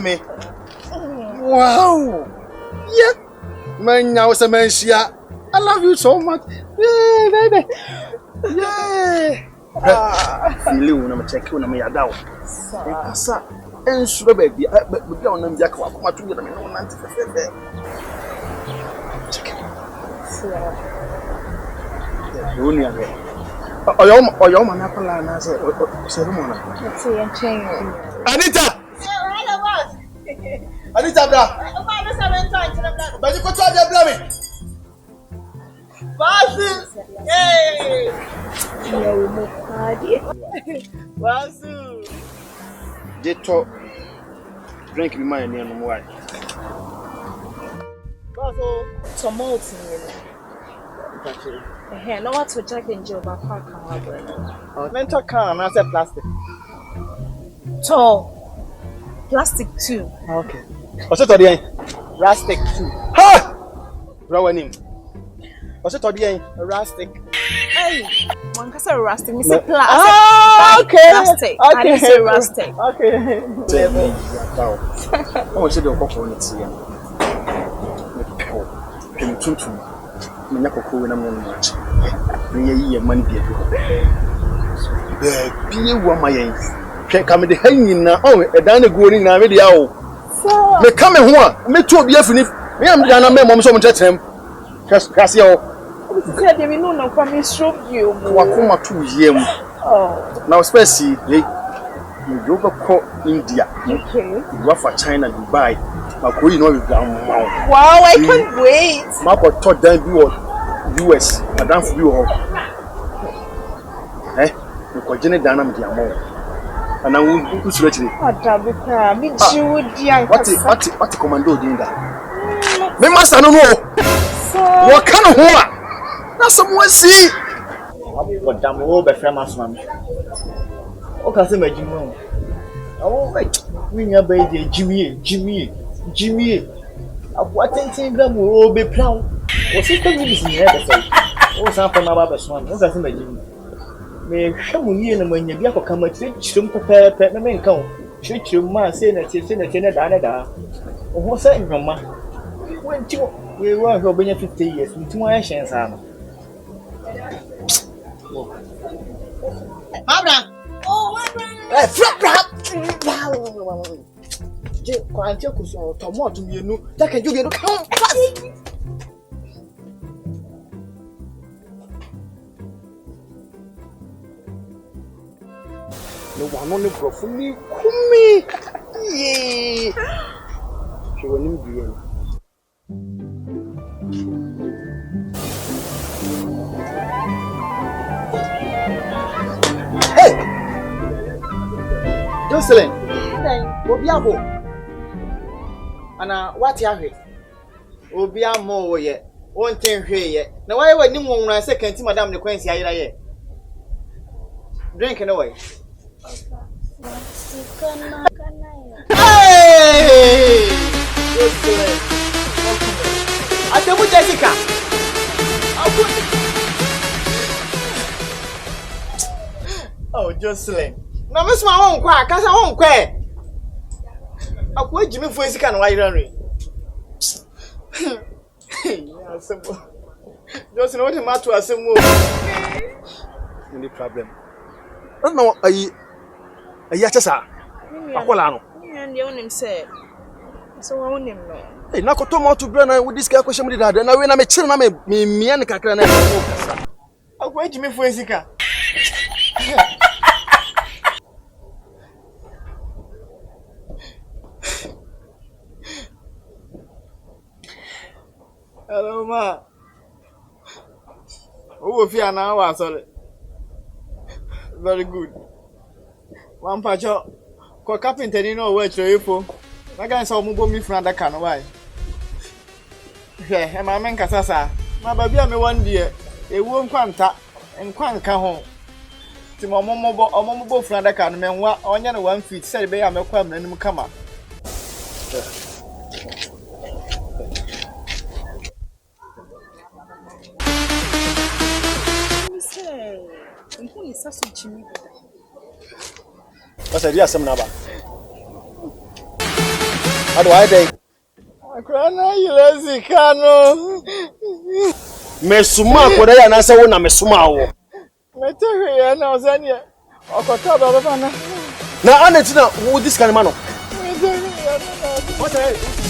me. Wow. Yeah. Man, now some man, I love you so much. Yeah, baby. Yeah. Feeling when I'm checking on my down. And sure, baby, but we don't know Jack. What to get them in 90. Your man, I said, Anita! Anita, but you could try to blame me. Yay! They talk, drink me my name, why? Tumult in no what to Jack and Joe back. Mental car, I said plastic. Tall. Plastic too. Okay. What's it today? Rustic too. Ha! Rawanim. What's it today? Rustic. Hey, one can say rustic. Me say Okay. plastic. I didn't say rustic. Okay. Oh, she don't walk on it here. Cool, and I'm not much. Ye money be a good. My can't come the hanging now. Oh, a dana going now. Maybe I'll come and one. Make 2 years if me am done. I'm mom so much at him. Cassio said, "We know no from his shop. You walk 2 years. Oh, now, especially you go back India. okay. You go for China, Dubai. You know, wow, I can't wait. Marco thought that you US, Madame for you all. Eh, you could generate dynamic amount. And I will push it. What the commando doing that? Me must I don't know. What kind of one? That's someone see. What damn old befriend us, man. Okay, say my Jimmy. Oh, wait. We are baby Jimmy. What anything them will be proud. Was it coming in here? What's up from our best one? What's that my Jimmy? May come in when you be come at chum prepare the main count. Shoot you, ma, saying that you've seen a tenant another. What's that in your ma? When we were over 50 years with 2 actions. Mabra. Oh, Quite your cushion, Tomato, you know, that can you come fast. No one only go for me. Yay! She will need you. Hey! Jocelyn! Obiabo! Ana what ya hwe obi amo wo ye wonten hwe ye na why wani nwonwura second madam ne kwansi ayira ye drink no way hey Adamu Jessica oh Jocelyn na mesma won kwa akasa won kwa Akwa Jimmy for Sika no why run. Yeah, simple. Just know what the matter was some any problem. I don't know a yachasa. Akola no. And you him say. So I want him no. Hey, na ko tomo to brand with this guy question me that na we na me chill na me an kakra na e. Akwa Jimmy for Sika. Hello, ma. Oh, if you are now, sorry. Very good. One patch up. Call carpenter, you know where to you. I can't saw me from that kind of way. Yeah, my man Casasa. My baby, I'm 1 year. A won't quanta and quant come home. To my mobile friend, I can't remember on 1 feet. Said, Bay, I'm a crab and come up. Who is such a Jimmy? What's the idea? Some number. How do I day? Akrana yelezi kano. Mesuma ko da na say wona mesuma wo. Metewe ya na ozania. Okota baba na. Na Anita, who this kind of man? Metewe ya na. What